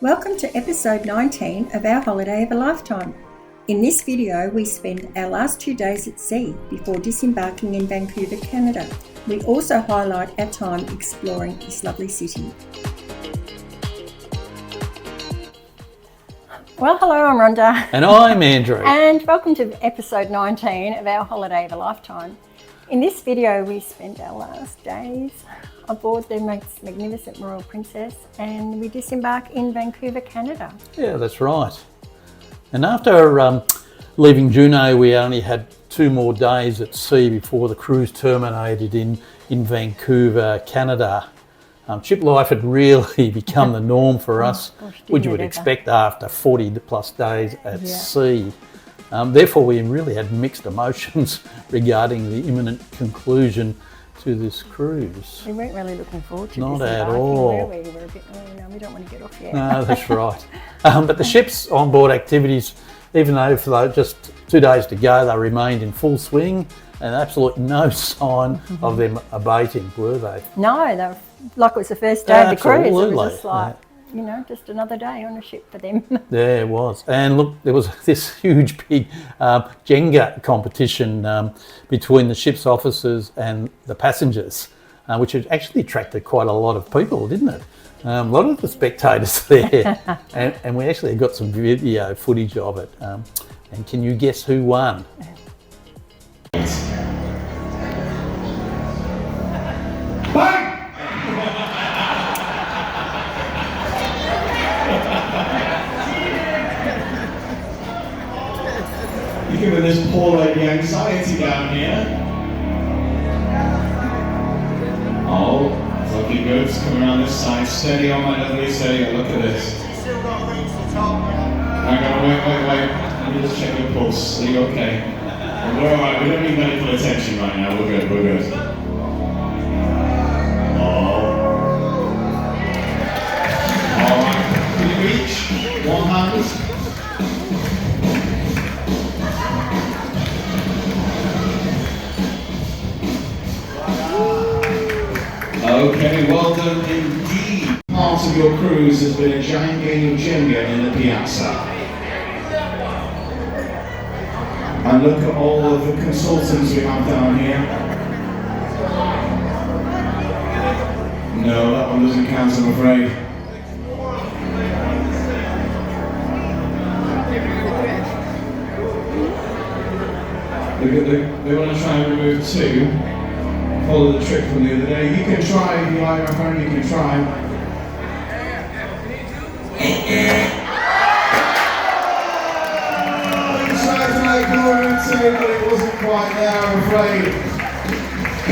Welcome to episode 19 of our holiday of a lifetime. In this video, we spend our last 2 days at sea before disembarking in Vancouver, Canada. We also highlight our time exploring this lovely city. Well, hello, I'm Rhonda. And I'm Andrew. And welcome to episode 19 of our holiday of a lifetime. In this video, we spent our last days aboard the magnificent Royal Princess and we disembark in Vancouver, Canada. Yeah, that's right. And after leaving Juneau, we only had 2 more days at sea before the cruise terminated in Vancouver, Canada. Ship life had really become the norm for us, which you would expect after 40 plus days at sea. Therefore, we really had mixed emotions regarding the imminent conclusion to this cruise. We weren't really looking forward to Not this at all. We were a bit, we don't want to get off yet. No, that's right. But the ship's onboard activities, even though for just 2 days to go, they remained in full swing and absolutely no sign of them abating, were they? No, they were like it was the first day of the cruise. It was just like, just another day on a ship for them. There it was. And look, there was this huge big Jenga competition between the ship's officers and the passengers, which had actually attracted quite a lot of people, didn't it? A lot of the spectators there. and we actually got some video footage of it. And can you guess who won? You're giving this poor lady anxiety down here. Oh, it's looking good. It's coming around this side. Steady on, my lovely, steady. Look at this. Hang on, wait. Let me just check your pulse. Are you okay? We're alright. We don't need medical attention right now. We're good. Alright. Can you reach? One hand. Okay, well done indeed. Part of your cruise has been a giant game of Jenga in the piazza. And look at all of the consultants we have down here. No, that one doesn't count, I'm afraid. They want to try and remove 2. Follow the trick from the other day. You can try if you like, my friend, you can try. We tried to make a 2, but it wasn't quite there, I'm afraid.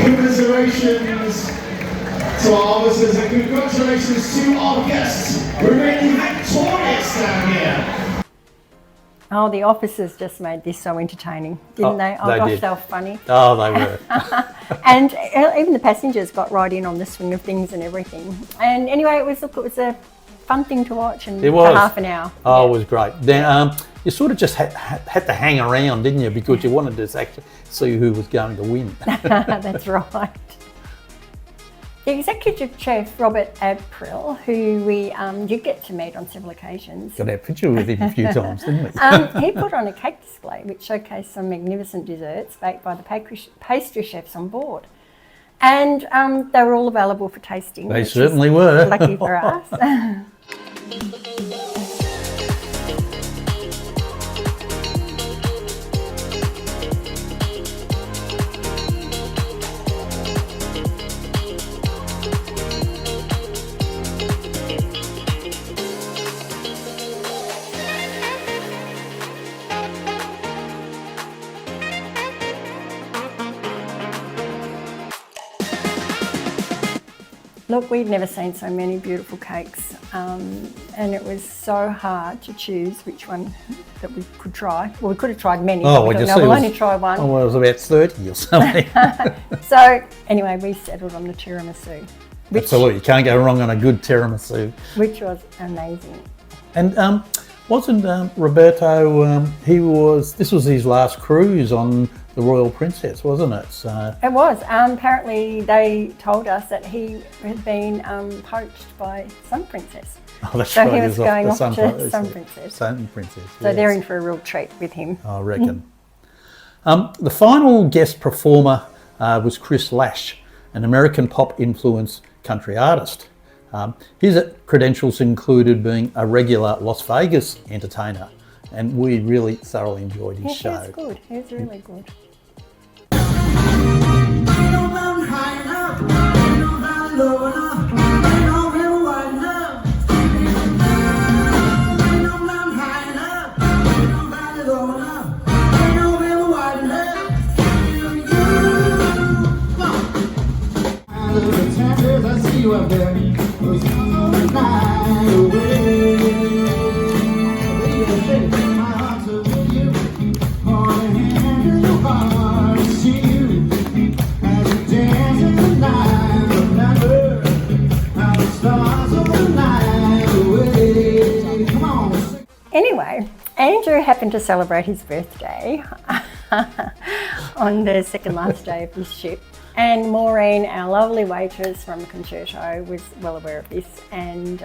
Commiserations to our officers and congratulations to our guests remaining victorious down here. Oh, the officers just made this so entertaining, didn't they? Oh, gosh, they were funny. Oh, they were. And even the passengers got right in on the swing of things and everything. And anyway, it was a fun thing to watch and for half an hour. Oh, It was great. Now, you sort of just had to hang around, didn't you? Because you wanted to actually see who was going to win. That's right. The Executive Chef, Robert April, who we did get to meet on several occasions. Got our picture with him a few times, didn't we? He put on a cake display which showcased some magnificent desserts baked by the pastry chefs on board. And they were all available for tasting. They certainly were. Lucky for us. Look, we've never seen so many beautiful cakes, and it was so hard to choose which one that we could try. Well, we could have tried many, but we'll only try one. Oh, well, it was about 30 or something. So anyway, we settled on the tiramisu. Absolutely, you can't go wrong on a good tiramisu. Which was amazing. And wasn't Roberto, this was his last cruise on the Royal Princess, wasn't it? So it was. Apparently they told us that he had been poached by some princess. Oh, that's so right. he was going off to Sun Princess. So they're in for a real treat with him. I reckon. The final guest performer was Chris Lash, an American pop-influenced country artist. His credentials included being a regular Las Vegas entertainer, and we really thoroughly enjoyed his show. He was good. He was really good. Anyway, Andrew happened to celebrate his birthday on the second last day of his ship, and Maureen, our lovely waitress from the concerto, was well aware of this, and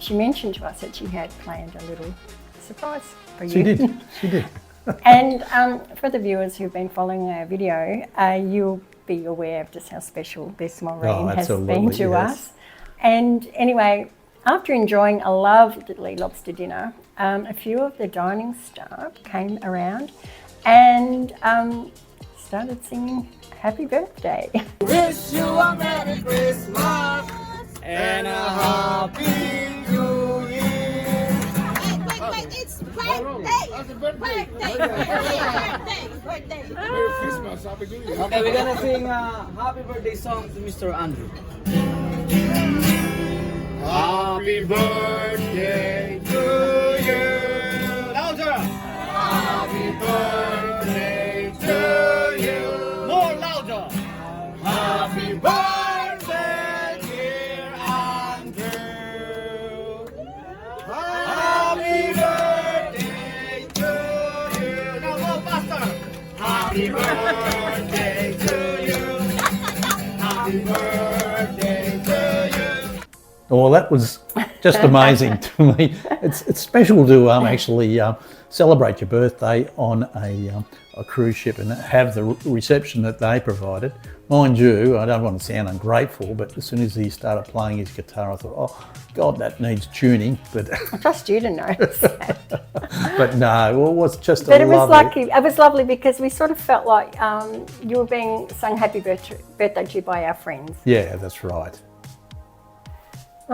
she mentioned to us that she had planned a little surprise for you. She did. She did. And for the viewers who've been following our video, you'll be aware of just how special this Maureen has been to us. And anyway, after enjoying a lovely lobster dinner, a few of the dining staff came around and started singing Happy Birthday. Wish you a Merry Christmas and a Happy New Year. Wait, it's birthday. Birthday. Merry Christmas, Happy New Year. Okay, we're gonna sing a happy birthday song to Mr. Andrew. Happy birthday to you. Louder. Happy birthday to you. More louder. Happy birthday, dear Andrew. Happy birthday to you. Now go faster. Happy birthday to you. Happy birthday to you. Well, that was just amazing to me. It's special to actually celebrate your birthday on a cruise ship and have the reception that they provided. Mind you, I don't want to sound ungrateful, but as soon as he started playing his guitar, I thought, oh, God, that needs tuning. But I trust you to notice that. But no, it was just But it was lovely because we sort of felt like you were being sung happy birthday to by our friends. Yeah, that's right.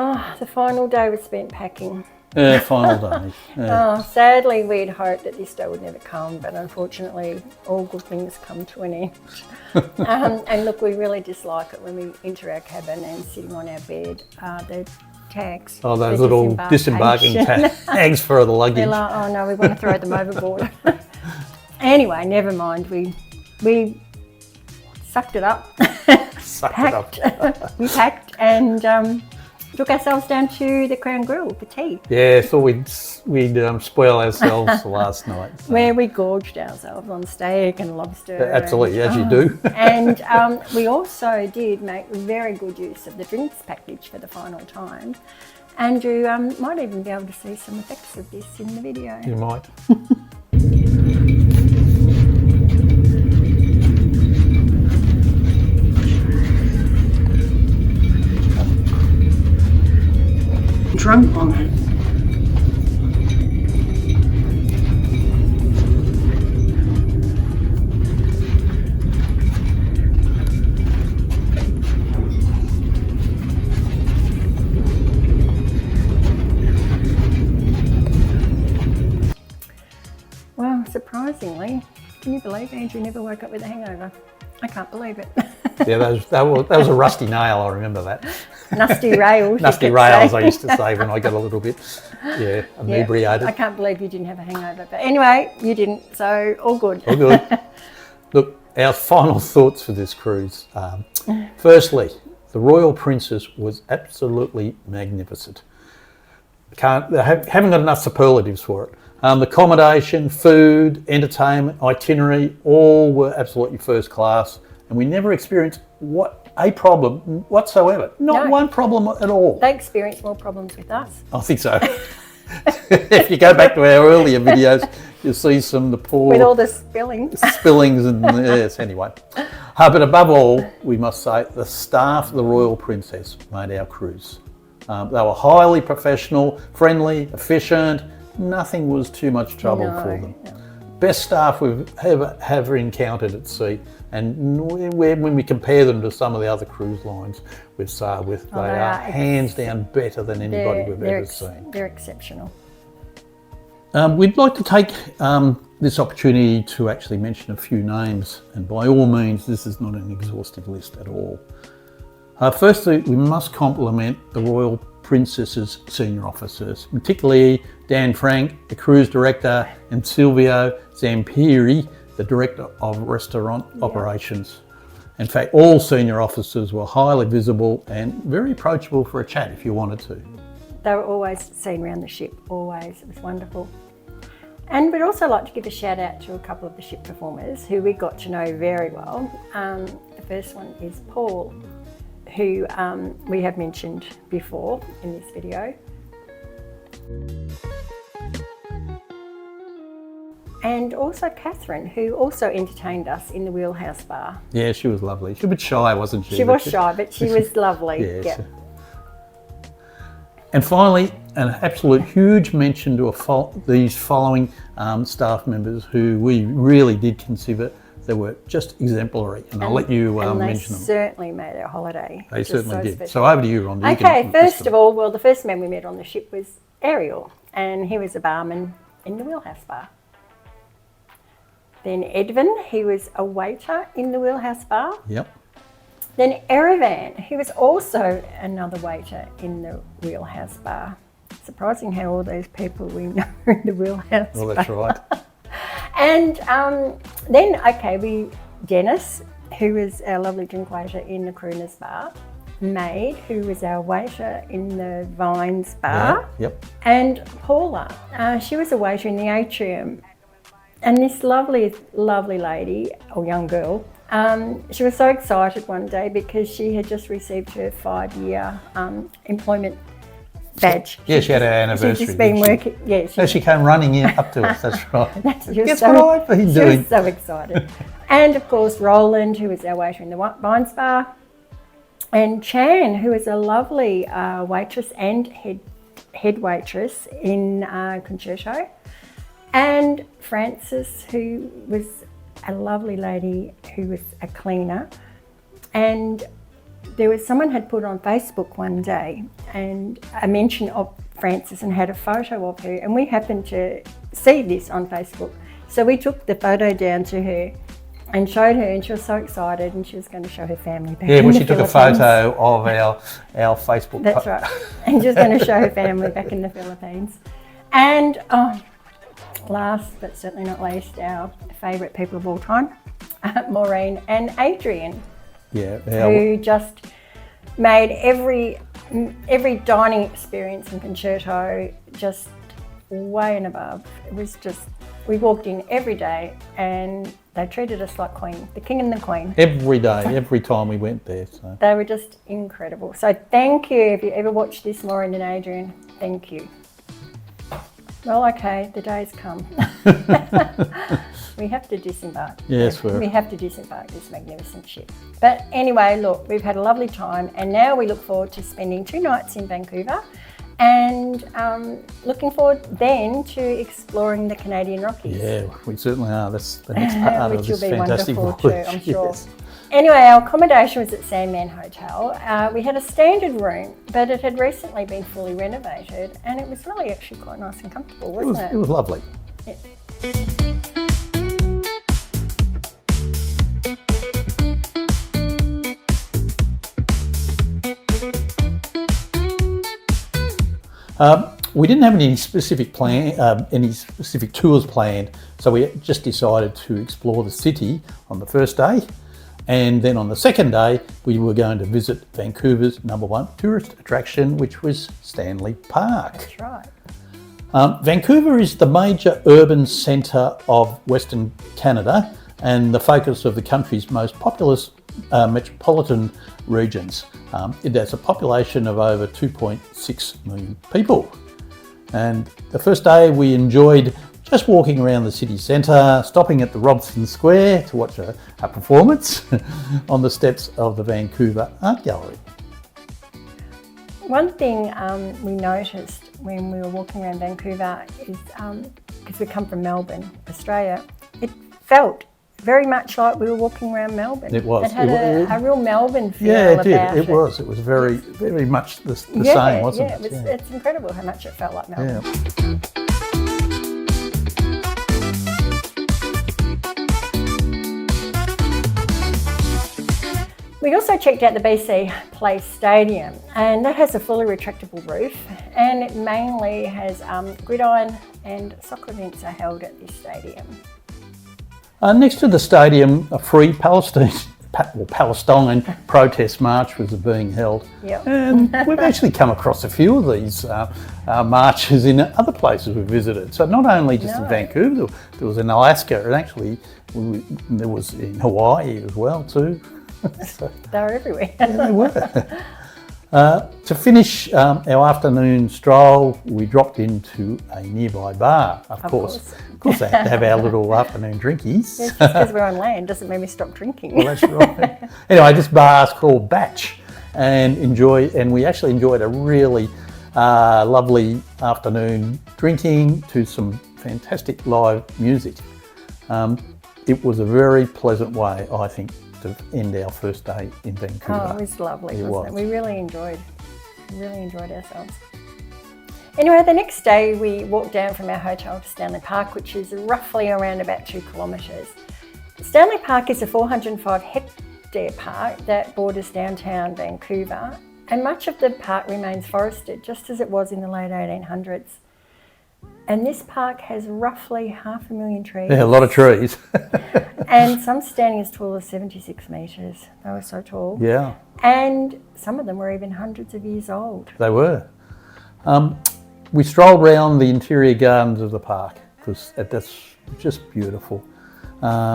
Oh, the final day was spent packing. Yeah, final day. Yeah. Oh, sadly, we'd hoped that this day would never come, but unfortunately, all good things come to an end. And look, we really dislike it when we enter our cabin and sitting on our bed, the tags. Oh, those little disembarking tags for the luggage. They're like, oh no, we want to throw them overboard. Anyway, never mind. We sucked it up. We packed and took ourselves down to the Crown Grill for tea. Yeah, thought we'd spoil ourselves last night. So. Where we gorged ourselves on steak and lobster. Absolutely, as you do. And we also did make very good use of the drinks package for the final time. Andrew might even be able to see some effects of this in the video. You might. Drunk on it. Well, surprisingly, can you believe Andrew never woke up with a hangover? I can't believe it. Yeah, that was a rusty nail, I remember that. Nasty rails. Nasty rails, I used to say when I got a little bit, inebriated. I can't believe you didn't have a hangover. But anyway, you didn't, so all good. All good. Look, our final thoughts for this cruise. Firstly, the Royal Princess was absolutely magnificent. Haven't got enough superlatives for it. The accommodation, food, entertainment, itinerary, all were absolutely first class. And we never experienced what a problem whatsoever. Not No. one problem at all. They experience more problems with us. I think so. If you go back to our earlier videos, you'll see some of the poor With all the spillings. spillings and yes, anyway. But above all, we must say the staff of the Royal Princess made our cruise. They were highly professional, friendly, efficient. Nothing was too much trouble for them. No. Best staff we've ever encountered at sea. And when we compare them to some of the other cruise lines we've sailed with, they are hands down better than anybody we've ever seen. They're exceptional. We'd like to take this opportunity to actually mention a few names, and by all means, this is not an exhaustive list at all. Firstly, we must compliment the Royal Princess's senior officers, particularly Dan Frank, the cruise director, and Silvio Zampiri, the director of restaurant operations. In fact, all senior officers were highly visible and very approachable for a chat if you wanted to. They were always seen around the ship, always. It was wonderful. And we'd also like to give a shout out to a couple of the ship performers who we got to know very well. The first one is Paul, who we have mentioned before in this video. And also Catherine, who also entertained us in the Wheelhouse Bar. Yeah, she was lovely. She was a bit shy, wasn't she? She was shy, but she was lovely. Yes. Yeah. And finally, an absolute huge mention to these following staff members who we really did consider they were just exemplary. And I'll let you mention them. They certainly made our holiday. They certainly so did. special. So over to you, Rhonda. Okay, first of all, well, the first man we met on the ship was Ariel, and he was a barman in the Wheelhouse Bar. Then Edwin, he was a waiter in the Wheelhouse Bar. Yep. Then Erivan, he was also another waiter in the Wheelhouse Bar. Surprising how all those people we know are in the Wheelhouse Well, that's right. And then, Dennis, who was our lovely drink waiter in the Crooners Bar. Maid, who was our waiter in the Vines Bar. Yeah, yep. And Paula, she was a waiter in the Atrium. And this lovely, lovely lady, or young girl, she was so excited one day because she had just received her 5-year employment badge. Yeah, she had her anniversary. She'd just been working. Yeah, So she came running in up to us, that's right. Guess so, what I've been doing? She was so excited. And of course, Roland, who was our waiter in the Vines Bar. And Chan, who is a lovely waitress and head waitress in Concerto. And Frances, who was a lovely lady who was a cleaner. And there was someone had put on Facebook one day and a mention of Frances and had a photo of her, and we happened to see this on Facebook. So we took the photo down to her and showed her, and she was so excited, and she was going to show her family back in the she took a Philippines. photo of our Facebook. That's right. And she was going to show her family back in the Philippines. And last but certainly not least, our favourite people of all time, Maureen and Adrian, who just made every dining experience in Concerto just way and above. It was just, we walked in every day and they treated us like queen, the king and the queen. Every day, every time we went there. So. They were just incredible. So thank you. If you ever watch this, Maureen and Adrian, thank you. Well, okay, the day's come. We have to disembark. Yes, we have to disembark this magnificent ship. But anyway, look, we've had a lovely time, and now we look forward to spending 2 nights in Vancouver, and looking forward then to exploring the Canadian Rockies. Yeah, we certainly are. That's the next part of this fantastic voyage. Too, I'm sure. Yes. Anyway, our accommodation was at Sandman Hotel. We had a standard room, but it had recently been fully renovated, and it was really actually quite nice and comfortable, wasn't it? It was lovely. Yeah. We didn't have any specific tours planned, so we just decided to explore the city on the first day. And then on the second day, we were going to visit Vancouver's #1 tourist attraction, which was Stanley Park. That's right. Vancouver is the major urban centre of Western Canada and the focus of the country's most populous metropolitan regions. It has a population of over 2.6 million people. And the first day we enjoyed just walking around the city centre, stopping at the Robson Square to watch a performance on the steps of the Vancouver Art Gallery. One thing we noticed when we were walking around Vancouver is, because we come from Melbourne, Australia, it felt very much like we were walking around Melbourne. It was. It had a real Melbourne feel Yeah, it did. about It was. It was very, very much the same, wasn't it? Yeah, it's incredible how much it felt like Melbourne. Yeah. We also checked out the BC Place Stadium, and that has a fully retractable roof, and it mainly has gridiron and soccer events are held at this stadium. Next to the stadium, a free Palestinian protest march was being held. Yep. And we've actually come across a few of these marches in other places we've visited. So not only just in Vancouver, there was in Alaska, and actually there was in Hawaii as well too. So, They're everywhere. yeah, they were. To finish our afternoon stroll, we dropped into a nearby bar. Of course, they had to have our little afternoon drinkies. Just because we're on land doesn't mean we stop drinking. Well, that's right. Anyway, this bar is called Batch, and we actually enjoyed a really lovely afternoon drinking to some fantastic live music. It was a very pleasant way, I think, to end our first day in Vancouver. Oh, it was lovely, It wasn't was. it? We really enjoyed ourselves. Anyway, the next day we walked down from our hotel to Stanley Park, which is roughly around about 2 kilometres. Stanley Park is a 405 hectare park that borders downtown Vancouver, and much of the park remains forested, just as it was in the late 1800s. And this park has roughly 500,000 trees. Yeah, a lot of trees. And some standing as tall as 76 metres. They were so tall. Yeah, And some of them were even hundreds of years old. they were. We strolled around the interior gardens of the park because that's just beautiful,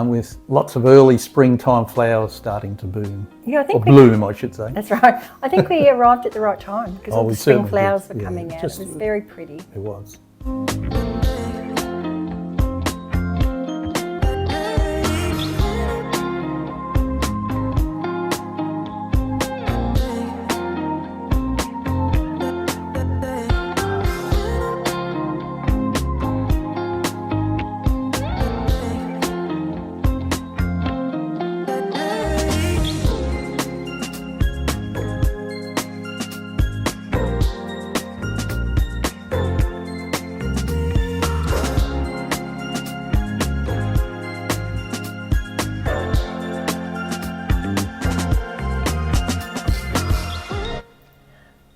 with lots of early springtime flowers starting to boom. Yeah, I think bloom, I should say. That's right. I think we arrived at the right time because all we the spring certainly flowers did. were Yeah, coming out. just- It was very pretty. It was.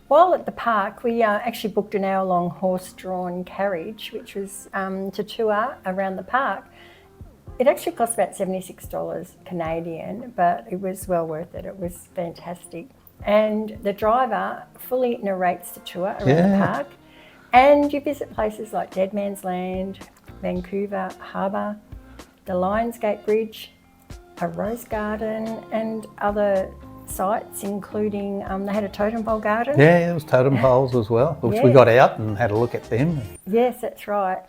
While at the park, we actually booked an hour-long horse-drawn carriage, which was to tour around the park. It actually cost about $76 Canadian, but it was well worth it. It was fantastic. And the driver fully narrates the tour around the park. And you visit places like Dead Man's Land, Vancouver Harbour, the Lionsgate Bridge, a rose garden, and other sites, including they had a totem pole garden. Yeah, there was totem poles as well, which we got out and had a look at them. Yes, that's right.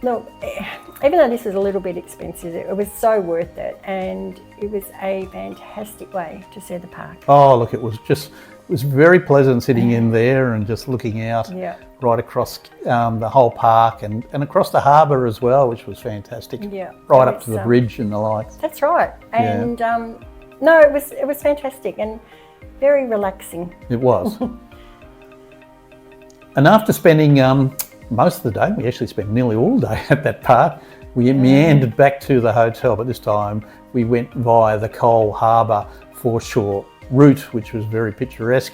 Look, even though this was a little bit expensive, it was so worth it, and it was a fantastic way to see the park. Oh, look, it was very pleasant sitting in there and just looking out right across the whole park and across the harbour as well, which was fantastic. Yeah, right up to the bridge and the like. That's right, and no, it was fantastic and very relaxing. It was. And after spending most of the day, we actually spent nearly all day at that park. We meandered back to the hotel, but this time we went via the Cole Harbour foreshore route, which was very picturesque.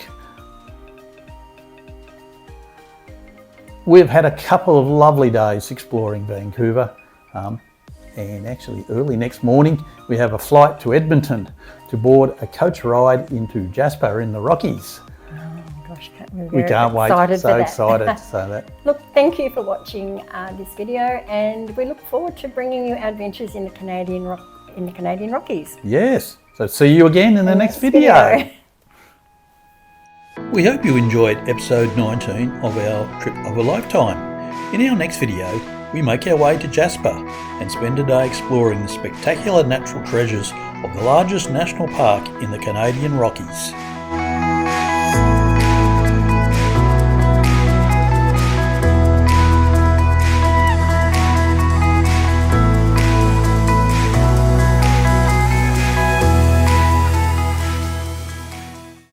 We've had a couple of lovely days exploring Vancouver, and actually early next morning we have a flight to Edmonton to board a coach ride into Jasper in the Rockies. Gosh, we can't wait. So excited. So that. Look, thank you for watching this video, and we look forward to bringing you adventures in the Canadian Rockies. Yes. So see you again in the next video. We hope you enjoyed episode 19 of our trip of a lifetime. In our next video, we make our way to Jasper and spend a day exploring the spectacular natural treasures of the largest national park in the Canadian Rockies.